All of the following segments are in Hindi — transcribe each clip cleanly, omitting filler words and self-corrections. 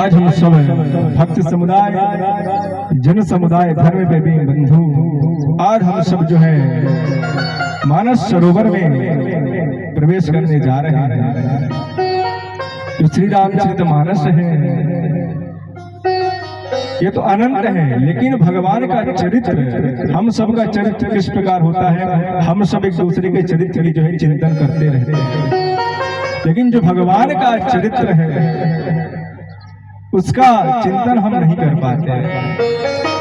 आज हम सब भक्त समुदाय, जन समुदाय, धर्म पे भी बंधु, आज हम सब जो है मानस सरोवर में प्रवेश करने जा रहे हैं। तो श्री रामचरितमानस है, ये तो अनंत है, लेकिन भगवान का चरित्र, हम सब का चरित्र किस प्रकार होता है, हम सब एक दूसरे के चरित्र की जो है चिंतन करते रहते हैं, लेकिन जो भगवान का चरित्र है उसका चिंतन हम नहीं कर पाते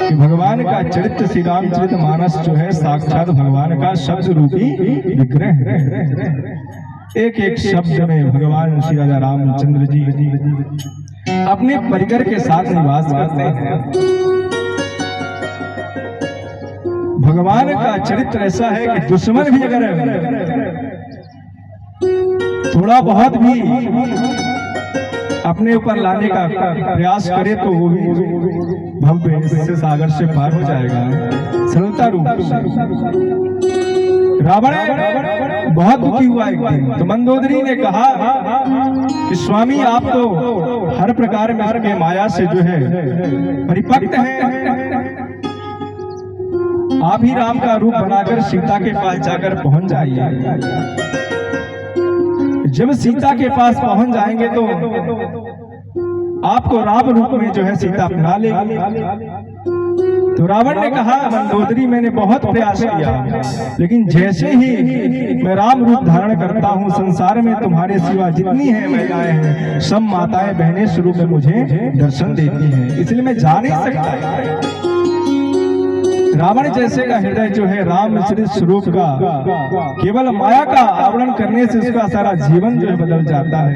कि भगवान का चरित्र श्री रामचरितमानस जो है साक्षात भगवान का शब्द रूपी विग्रह है। एक एक शब्द में भगवान श्री राजा रामचंद्र जी अपने परिकर के साथ निवास करते हैं। भगवान का चरित्र ऐसा है कि दुश्मन भी अगर थोड़ा बहुत भी अपने ऊपर लाने का प्रयास करे तो वो भी भव्य इससे सागर से पार हो जाएगा सरलता रूप। रावण बहुत दुखी हुआ एक दिन, तो मंदोदरी ने कहा कि स्वामी आप तो हर प्रकार में के माया से जो है परिपक्व हैं, आप ही राम का रूप बनाकर सीता के पास जाकर पहुंच जाइए। जब सीता के पास पहुंच जाएंगे तो आपको राम रूप में जो है सीता अपना लेगी। तो रावण ने कहा मंदोदरी मैंने बहुत प्रयास किया, लेकिन जैसे ही मैं राम रूप धारण करता हूँ संसार में तुम्हारे सिवा जितनी है महिलाएं हैं सब माताएं बहनें स्वरूप में मुझे दर्शन देती हैं, इसलिए मैं जा नहीं सकता। रावण जैसे का हृदय जो है राम श्री स्वरूप का केवल माया का आवरण करने से उसका सारा जीवन जो है बदल जाता है।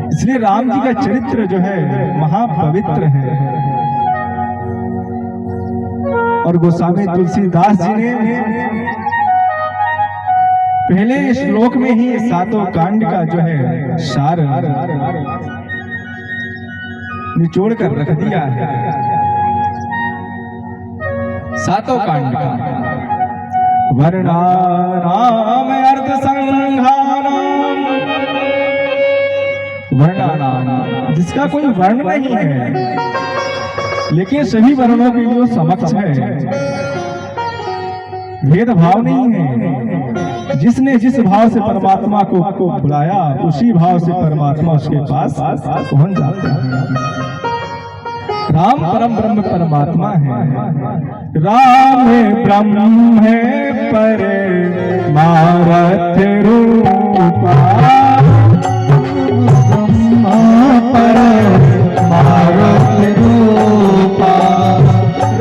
इसलिए राम जी का चरित्र जो है महापवित्र है। और गोस्वामी तुलसीदास जी ने पहले श्लोक में ही सातों कांड का जो है सार निचोड़ कर रख दिया है। सातों कांड का वर्णानाम अर्थ संघानाम, वर्णानाम जिसका कोई वर्ण नहीं है लेकिन सभी वर्णों के लिए समक्ष है, भेदभाव नहीं है। जिसने जिस भाव से परमात्मा को बुलाया उसी भाव से परमात्मा उसके पास पहुंच जाता है। राम परम ब्रह्म परमात्मा है, राम ब्रह्म है परमारथ रूपा, परमारथ रूपा,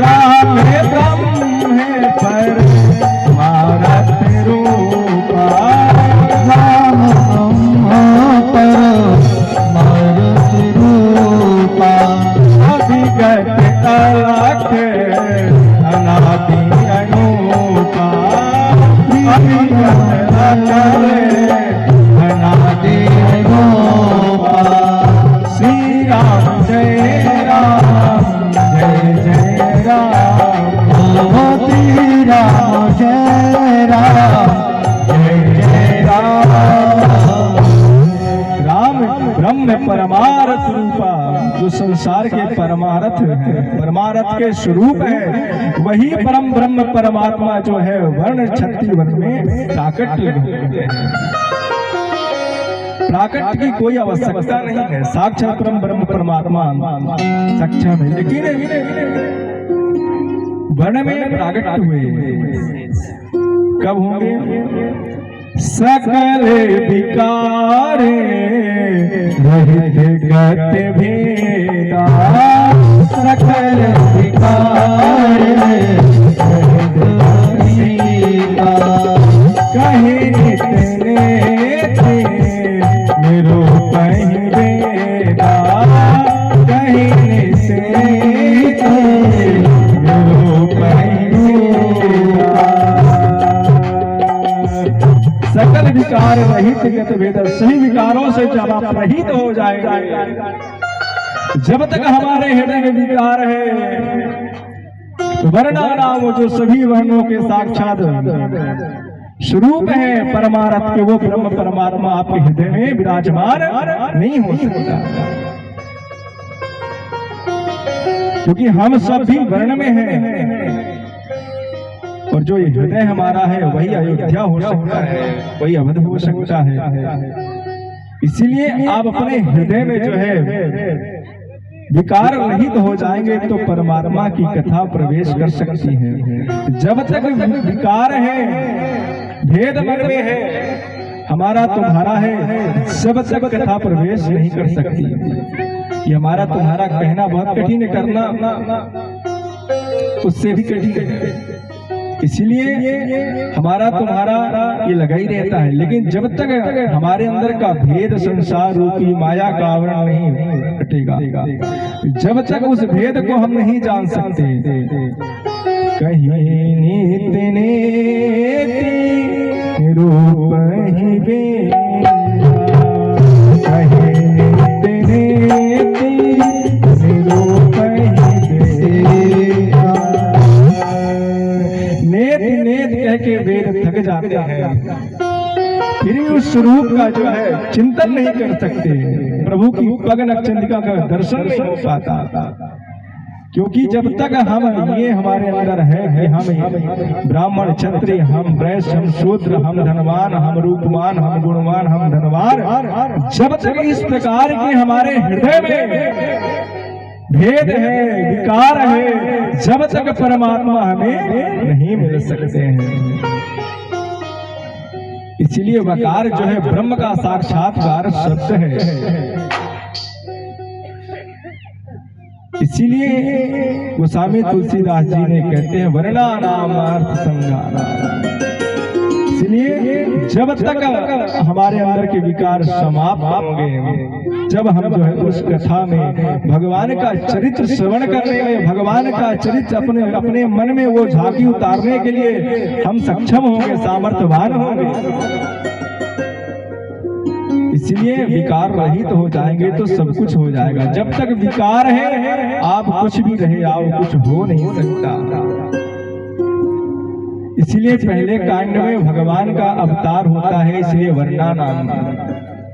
राम ब्रह्म है परमारथ रूपा, राम परमारथ रूपा, विगत अलख अनादि अनूपा, विगत अलख अनादि अनूपा, श्री राम जय राम जय जय राम, श्री राम जय राम जय जय राम। राम ब्रह्म परमारथ रूपा, जो संसार के परमारथ है, परमारथ के स्वरूप है, वही परम ब्रह्म परमात्मा जो है वर्ण छत्ती वर्ण में प्राकट्य है। प्राकट्य की कोई आवश्यकता नहीं है, साक्षात परम ब्रह्म परमात्मा सक्षम है, लेकिन वर्ण में प्राकट्य हुए कब होंगे? सकल विकार रहित गत भेदा, सकल विकार रहित भेदा, कहे इतने थे निरूपहि वेदा, कहे से निरूपहि वेदा। सकल विकार रहित गत भेद, सही विकारों से जब आप रहित हो जाएंगे, जब तक हमारे हृदय में विकार है तो वर्णानाम जो सभी वर्णों के साक्षात स्वरूप है परमारथ के, वो ब्रह्म परमात्मा आपके हृदय में विराजमान नहीं हो सकता। क्योंकि हम सब भी वर्ण में हैं और जो ये हृदय हमारा है वही अयोध्या हो सकता है, वही अवध हो सकता है। इसीलिए आप अपने हृदय में जो है विकार रहित हो जाएंगे तो परमात्मा की कथा प्रवेश कर सकती है। जब तक विकार है, भेद मन में है, हमारा तुम्हारा है, जब तक कथा प्रवेश नहीं कर सकती। ये हमारा तुम्हारा कहना बहुत कठिन है, करना उससे भी कठिन है। इसलिए हमारा तुम्हारा ये लगा ही रहता है। लेकिन जब तक हमारे अंदर का भेद संसार रूपी माया का आवरण नहीं हटेगा, जब तक उस भेद को हम नहीं जान सकते, कहीं नीत नेति रूप ही बेरा, कहीं नीत नेति रूप ही बेरा। नेत नेत कह के वेद थक जाते हैं, फिर उस रूप का जो है चिंतन नहीं कर सकते, प्रभु की पग नक्षत्रिका का दर्शन नहीं हो पाता। क्योंकि जब तक हम ये हमारे अंदर है कि हम ब्राह्मण क्षत्रिय, हम वैश्य, हम शूद्र, हम धनवान, हम रूपवान, हम गुणवान, हम धनवान, जब तक इस प्रकार के हमारे हृदय में भेद है, विकार है, जब तक परमात्मा हमें नहीं मिल सकते हैं। इसलिए वकार जो है ब्रह्म का साक्षात्कार शब्द है। इसीलिए गोस्वामी तुलसीदास जी ने कहते हैं वर्णा नाम अर्थ संज्ञाना। इसलिए जब तक हमारे अंदर के विकार समाप्त होंगे, जब हम जो है उस कथा में भगवान का चरित्र श्रवण करने में, भगवान का चरित्र अपने अपने मन में वो झांकी उतारने के लिए हम सक्षम होंगे, सामर्थ्यवान होंगे। इसलिए विकार रहित हो जाएंगे तो सब कुछ हो जाएगा। जब तक विकार है आप कुछ भी रहे, आप कुछ हो नहीं सकता। इसलिए पहले कांड में भगवान का अवतार होता है, इसलिए वर्णा नाम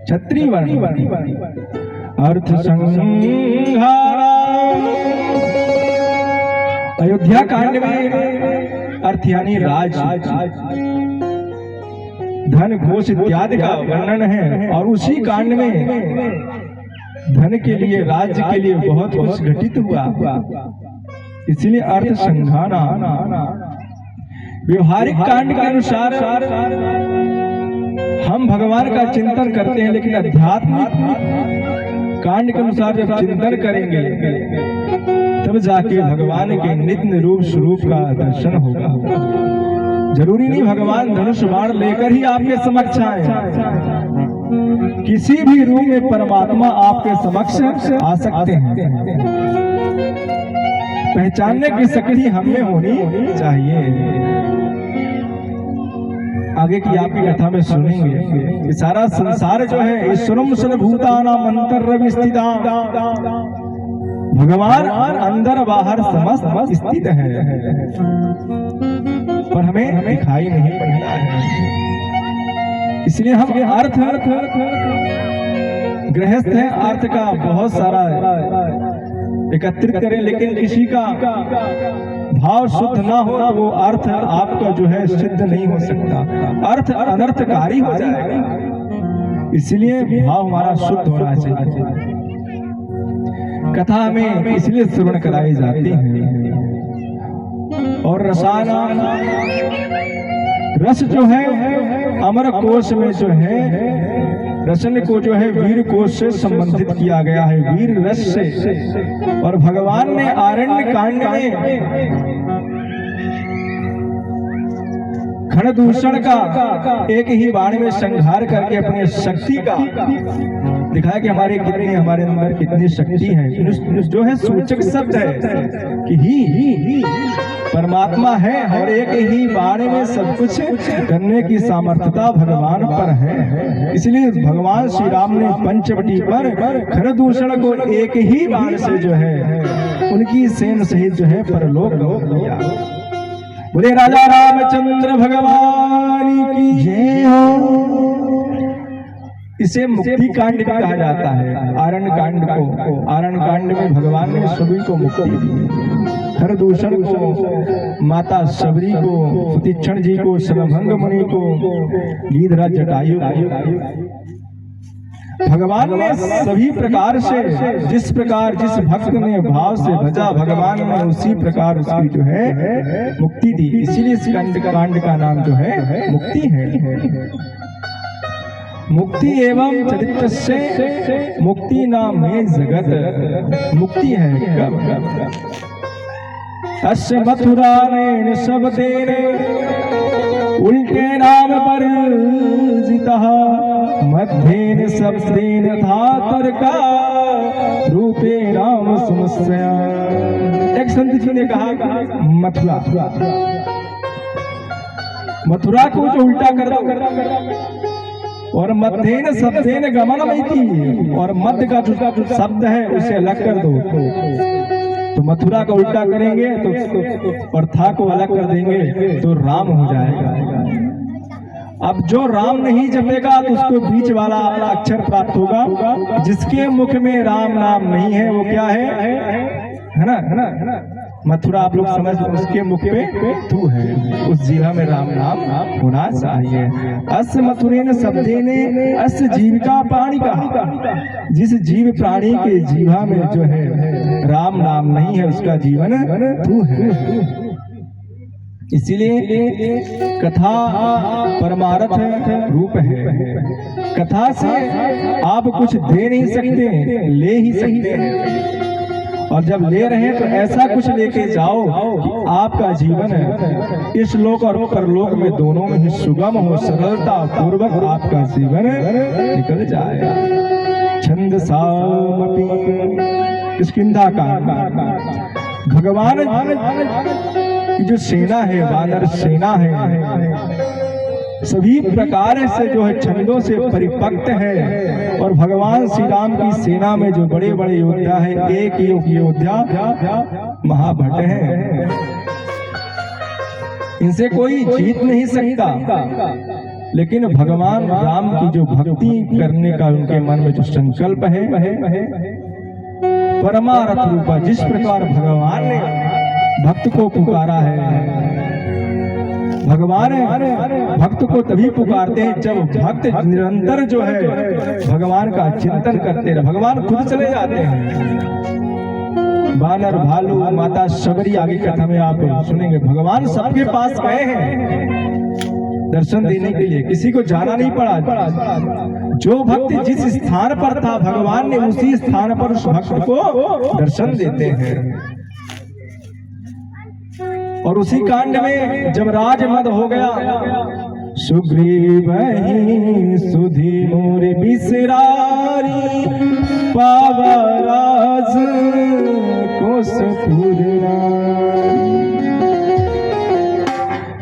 क्षत्रिय वर्ण अर्थ संहारा। अयोध्या कांड में अर्थ यानी राज, धन, घोष इत्यादि का वर्णन है। और उसी कांड में धन के लिए, राज्य के लिए बहुत कुछ घटित हुआ, इसलिए अर्थ संघाना। व्यवहारिक कांड के अनुसार हम भगवान का चिंतन करते हैं, लेकिन अध्यात्मिक कांड के अनुसार जब चिंतन करेंगे तब जाके भगवान के नित्य रूप स्वरूप का दर्शन होगा। जरूरी नहीं भगवान धनुष बाण लेकर ही आपके समक्ष आए, किसी भी रूप में परमात्मा आपके समक्ष आ सकते हैं। पहचानने की शक्ति हमें होनी चाहिए। आगे की आपकी कथा में सुनेंगे कि सारा संसार जो है ईश्वरम सर्वभूतानां अंतर्विस्थिता, भगवान अंदर बाहर समस्त स्थित है, पर हमें दिखाई नहीं पड़ता है। इसलिए हम अर्थ गृहस्थ है, अर्थ का बहुत सारा एकत्रित करें, लेकिन किसी का भाव शुद्ध ना हो तो वो अर्थ आपका जो है सिद्ध नहीं हो सकता, अर्थ अनर्थकारी हो जाएगा। इसलिए भाव हमारा शुद्ध होना चाहिए। कथा में इसलिए श्रवण कराई जाती है। और रसाना, रस जो है अमर कोश में जो है रसन को जो है वीर कोश से संबंधित किया गया है, वीर रस से। और भगवान ने आरण्य कांड में खरदूषण का एक ही बाण में संहार करके अपने शक्ति का दिखाया कि हमारे अंदर कितनी शक्ति है। जो है सूचक शब्द है कि ही परमात्मा है और एक ही बाण में सब कुछ करने की सामर्थ्यता भगवान पर है। इसलिए भगवान श्री राम ने पंचवटी पर खरदूषण को एक ही बाण से जो है उनकी सेन सहित जो है परलोक किया। बोले राजा रामचंद्र भगवान की जय हो। इसे मुक्ति कांड भी कहा जाता है। आरण्य कांड को, आरण्य कांड में भगवान ने सभी को मुक्ति दी। खरदूषण को, माता शबरी को, सुतीक्षण जी को, श्रभंग मुनि को, गीधराज जटायु को। भगवान ने सभी प्रकार से जिस प्रकार जिस भक्त ने भाव से भजा, भगवान ने उसी प्रकार उसकी जो है मुक्ति दी। इसीलिए इस कांड का नाम जो है मुक्ति है। मुक्ति एवं चरित्र से मुक्ति नाम में जगत मुक्ति है कब? अस्य मथुरा ने सब तेरे उल्टे नाम पर जीता, मध्येन शब्देन था तर्का रूपे राम समस्या। एक संत जी ने कहा मथुरा को जो उल्टा कर दो, और मध्येन शब्देन गमनमिति, और मध्य का जो शब्द है उसे अलग कर दो। तो मथुरा का उल्टा करेंगे तो और था को अलग कर देंगे तो राम हो जाएगा। अब जो राम नहीं जपेगा तो उसको बीच वाला अक्षर प्राप्त होगा। जिसके मुख में राम नाम नहीं है वो क्या है ना? मथुरा आप लोग समझ लो, उसके मुख पे तू है, उस जीवा में राम नाम होना चाहिए। अस मथुरेन शब्दे ने अस जीविका प्राणी का, जिस जीव प्राणी के जीवा में जो है राम नाम नहीं है उसका जीवन तू है। इसीलिए कथा परमार्थ रूप है। कथा से आप कुछ दे नहीं सकते, ले ही सकते हैं। और जब ले रहे हैं तो ऐसा कुछ लेके जाओ कि आपका जीवन इस लोक और परलोक में दोनों में ही सुगम हो, सरलता पूर्वक आपका जीवन निकल जाए। छंद सामपि किष्किंधा का भगवान की जो सेना है, वानर सेना है, सभी प्रकार से जो है छंदों से परिपक्व है। और भगवान श्री राम की सेना में जो बड़े बड़े योद्धा है, एक योद्धा महाभट्ट है, इनसे कोई जीत नहीं सकता। लेकिन भगवान राम की जो भक्ति करने का उनके मन में जो संकल्प है परमार्थ रूपा, जिस प्रकार भगवान ने भक्त को पुकारा है। भगवान भक्त को तभी पुकारते हैं जब भक्त निरंतर जो है भगवान का चिंतन करते रहे। भगवान खुद चले जाते हैं। बानर भालू माता शबरी आगे कथा में आप सुनेंगे, भगवान सबके पास गए हैं दर्शन देने के लिए, किसी को जाना नहीं पड़ा। जो भक्त जिस स्थान पर था भगवान ने उसी स्थान पर उस भक्त को दर्शन देते हैं। और उसी कांड में जब राजमद हो गया, सुग्रीव ही सुधी मोर बिसरारी, पावा राज कोसपुर।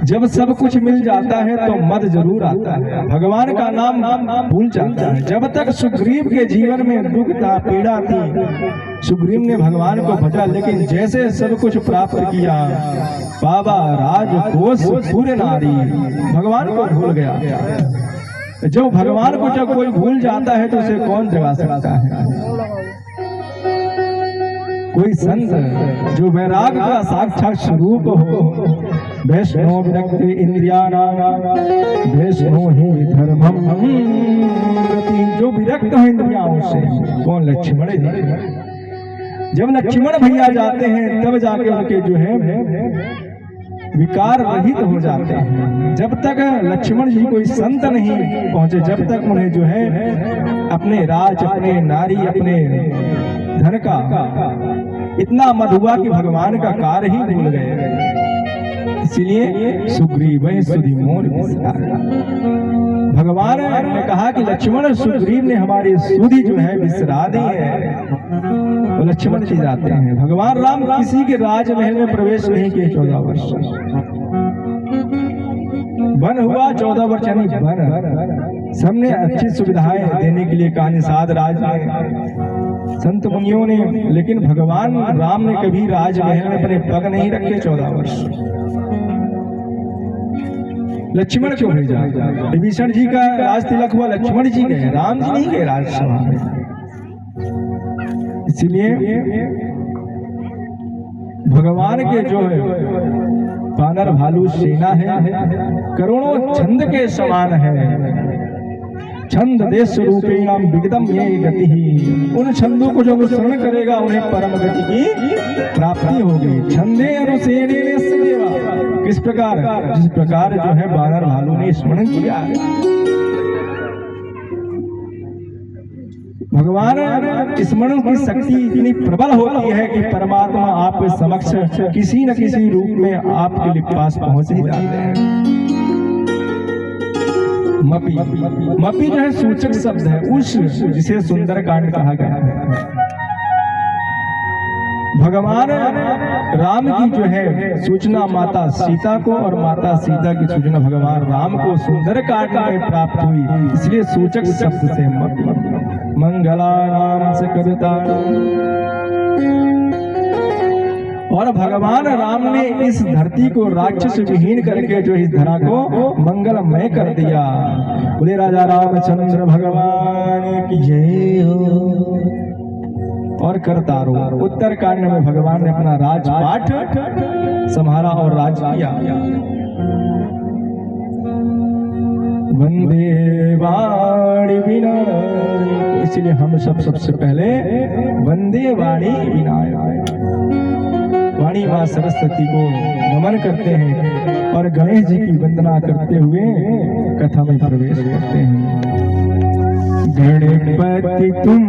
जब सब कुछ मिल जाता है तो मद जरूर आता है, भगवान का नाम भूल जाता है। जब तक सुग्रीव के जीवन में दुख था, पीड़ा थी, सुग्रीव ने भगवान को भजा, लेकिन जैसे सब कुछ प्राप्त किया, बाबा राजकोष पूरे नारी, भगवान को भूल गया। जो भगवान को जब कोई भूल जाता है तो उसे कौन जगा सकता है? कोई संत जो वैराग का साक्षात स्वरूप हो, वैष्णो विरक्त इंद्रियाणाम वैष्णो ही धर्मम, जो विरक्त है इंद्रियों से, कौन? लक्ष्मण जी। जब लक्ष्मण भैया जाते हैं तब जाके उनके जो है विकार रहित हो जाते हैं। जब तक लक्ष्मण जी कोई संत नहीं पहुंचे, जब तक उन्हें जो है अपने राज, अपने नारी, अपने धन का इतना मद हुआ कि भगवान का कार्य ही भूल गए। इसलिए सुग्रीव सुधी मोर बिसरारी, भगवान ने कहा कि लक्ष्मण सुग्रीव ने हमारी सुधि जो है बिसरा दी है। तो लक्ष्मण जी जाते हैं। भगवान राम किसी के राजमहल में प्रवेश नहीं किए 14 वर्ष। वन हुआ 14 वर्ष, यानी वन सबने अच्छी सुविधाएं देने के लिए कहा, निषाद राज में संत मुनियों ने, लेकिन भगवान राम ने कभी राजमहल में अपने पग नहीं रखे 14 वर्ष। लक्ष्मण को भेजा। विभीषण जी का राज तिलक हुआ, लक्ष्मण जी गए, राम जी नहीं गए राजसभा में। इसलिए भगवान के जो है वानर भालू सेना है, करोड़ों छंद के समान है। छंद देश रूपेणाम विगतम ये गति ही, उन छंदों को जो अनुसरण करेगा उन्हें परम गति की प्राप्ति होगी। छंदे अनुसेने सदेवा, किस प्रकार, जिस प्रकार जो है वानर भालू ने स्मरण किया। भगवान स्मरण की शक्ति इतनी प्रबल होती है कि परमात्मा आपके समक्ष किसी न किसी रूप में आपके लिए पास पहुंच ही जाते हैं। मपी, मपी जो है सूचक शब्द है उस, जिसे सुंदरकांड कहा गया है। भगवान राम की जो है सूचना माता सीता को और माता सीता की सूचना भगवान राम को सुंदरकांड में प्राप्त हुई, इसलिए सूचक शब्द से मपी। मंगलानाम सकरता, और भगवान राम ने इस धरती को राक्षस विहीन करके जो इस धरा को मंगलमय कर दिया। बोले राजा रामचंद्र भगवान की जय हो। और करतारो, उत्तरकांड में भगवान ने अपना राजपाट संभाला और राज किया। वंदे वाणी विनायक, इसलिए हम सबसे पहले वंदे वाणी विनायक, वाणी मां सरस्वती को नमन करते हैं और गणेश जी की वंदना करते हुए कथा में प्रवेश करते हैं। गणपति तुम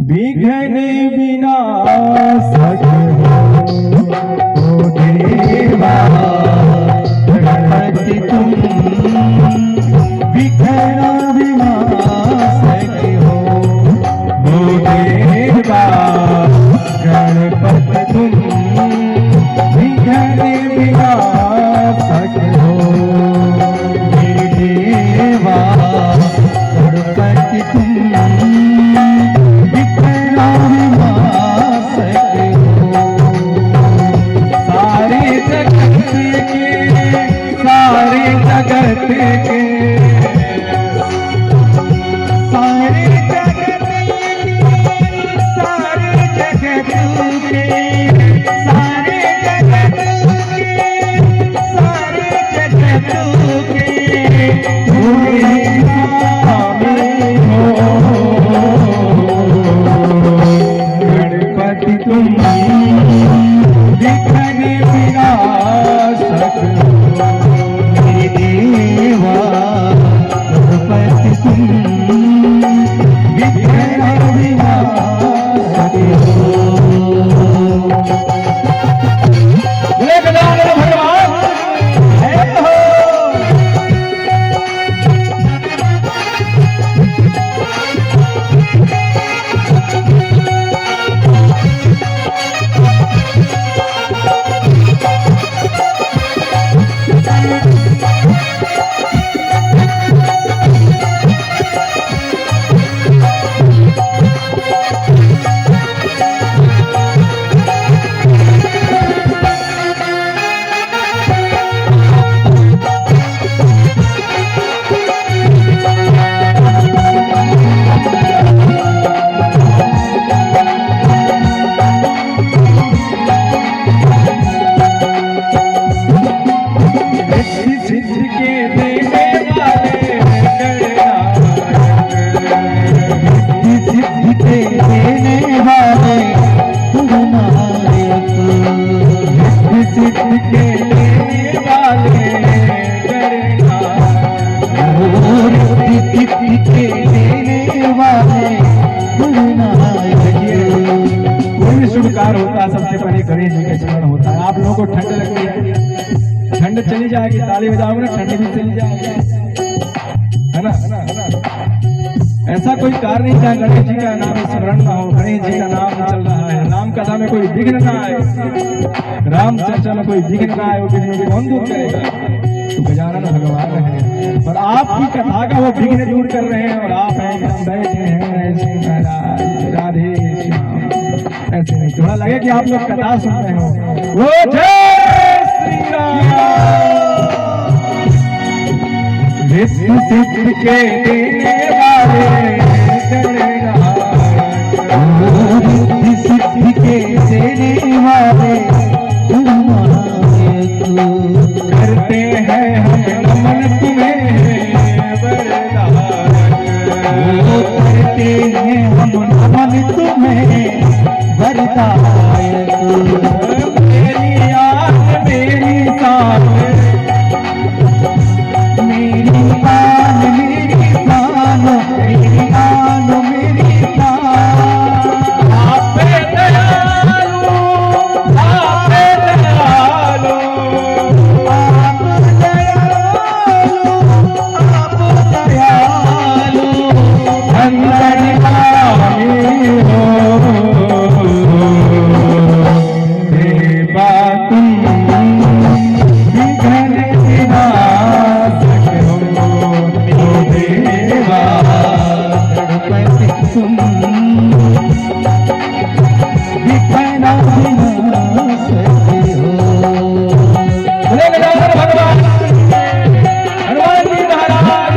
विघ्न विनाशक हो देवा, गणपति तुम विघ्न विनाशक हो देवा, गणपति तुम विघ्न विनाशक हो देवा, गणपति तुम विघ्न विनाशक हो। सारे जगत के, सारे जगत के, सारे जगत के, सारे जगत के, सारे जगत के, सारे जगत के पूरे स्वामी हो। गणपति तुम विघ्न विनाशक हो देवा, गणपति तुम विघ्न विनाशक हो। भगवान है हो। सबसे पहले गणेश जी का स्मरण होता है। आप लोगों को ठंड लगती है, ठंड चली जाएगी, ताली बजाओगे ना ठंड भी चली जाएगी, है ना। ऐसा कोई कार्य नहीं था गणेश जी का नाम स्मरण ना हो, गणेश जी का नाम चल रहा है, राम कथा में कोई विघ्न ना आए, राम चर्चा में कोई विघ्न ना आए, वो विघ्न कौन दूर करेगा? तो गजानन भगवान है, और आपकी कथा का वो विघ्न दूर कर रहे हैं, और आप एकदम बैठे हैं ऐसे राधे ऐसे नहीं। थोड़ा लगे कि आप लोग कथा सुन रहे हो। वो जय श्री राम। रिद्धि सिद्धि के देने वाले रिद्धि सिद्धि के देने वाले करते हैं हम नमन तुम्हें करते हैं हम नमन तुम्हें वरदायक। मेरी आन मेरी शान मेरी आन मेरी शान मेरी आन मेरी शान आप दयालु आप दयालु आप दयालु आप दयालु अंतर्यामी हो देवा तुम विघ्न विनाशक हो देवा गणपति तुम विघ्न विनाशक हो। बोले गजानन भगवान हनुमान जी महाराज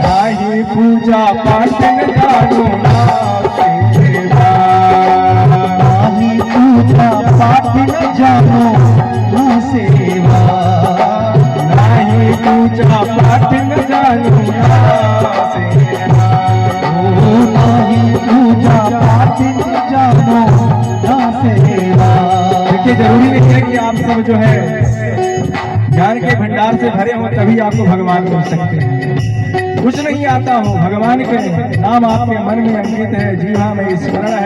नाही पूजा पाठ न जानो ना सेवा नाही पूजा पाठ न जानो ना सेवा नाही पूजा पाठ न जानो ना सेवा ओ नाही पूजा पाठ न जानो ना सेवा। देखिए जरूरी नहीं है कि आप सब जो है ज्ञान के भंडार से भरे हो तभी आपको भगवान मिल सकते हैं। कुछ नहीं आता हो भगवान के नाम आपके मन में अंकित है जीवा में स्मरण है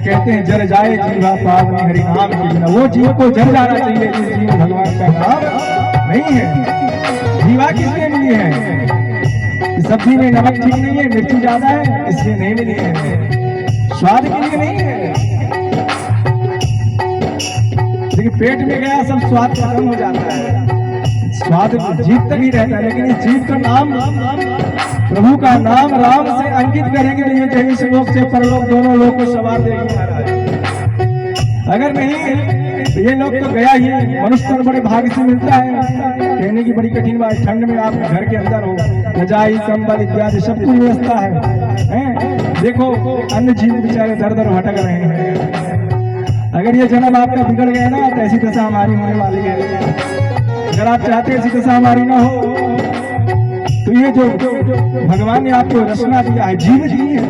कहते हैं जल जाए जीवा पाप में हरि नाम के बिना वो जीव को जल जाना चाहिए जिस जीव भगवान का नाम नहीं है। जीवा किसलिए मिली है? सब्जी में नमक ठीक नहीं है मिर्ची ज्यादा है इसलिए नहीं मिली है। स्वाद के लिए नहीं है लेकिन पेट में गया सब स्वाद खत्म हो जाता है। स्वाद जीव तक ही रहता है लेकिन इस जीव का नाम प्रभु का नाम राम से अंकित करेंगे नहीं चाहिए इस लोक से परलोक दोनों लोग को सवार देगी महाराज। अगर नहीं तो ये लोग तो गया ही। मनुष्य तो बड़े भाग्य से मिलता है कहने की बड़ी कठिन बात। ठंड में आप घर के अंदर हो रजाई कंबल इत्यादि सब कुछ व्यवस्था है। देखो अन्य जीव बेचारे दर दर भटक रहे हैं। अगर ये जन्म आपका बिगड़ गया ना तो ऐसी दशा हमारी होने वाली है। अगर आप चाहते ऐसी दशा हमारी ना हो तो ये जो भगवान ने आपको रचना दिया है जीव जी है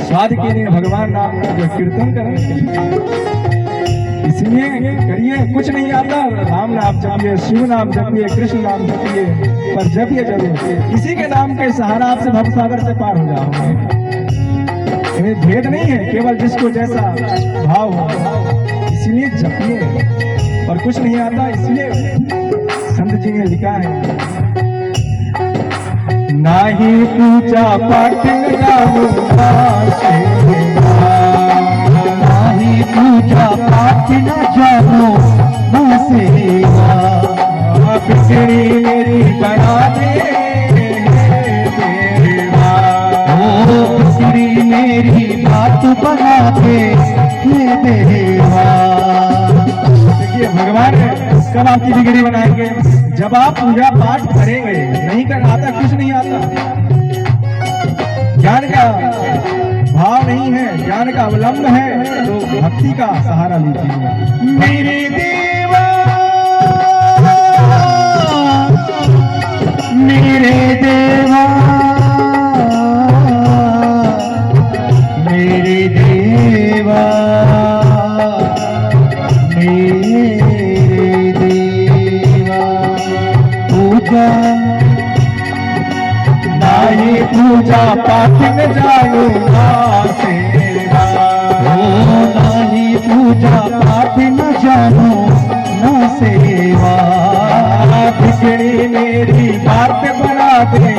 स्वाद के लिए भगवान नाम का जो कीर्तन करें इसलिए करिए। कुछ नहीं आता राम नाम जपिए शिव नाम जपिए कृष्ण नाम जपिए पर जपिए जरूर। किसी के नाम के सहारा आपसे भव सागर से पार हो जाओगे। इन्हें भेद नहीं है केवल जिसको जैसा भाव हो इसलिए जपिए। और कुछ नहीं आता इसलिए संत जी ने लिखा है नाही पूजा पाठ न जानो नाही पूजा पाठ न जानो ना सेवा। बिगड़ी मेरी बना दे ओ बिगड़ी मेरी बात बना के हे देवा। देखिए भगवान कब आपकी बिगड़ी बनाएंगे जब आप पूजा पाठ करेंगे। नहीं कर आता कुछ नहीं आता। ज्ञान का भाव नहीं है ज्ञान का अवलंब है तो भक्ति का सहारा लीजिए। मेरे देवा मेरे देवा मेरे देवा मेरे देवा। ओ नहीं पूजा पाठ में जाऊं ना सेवा, नहीं पूजा पाठ न जानो न सेवा। बिगड़ी मेरी बात बना दे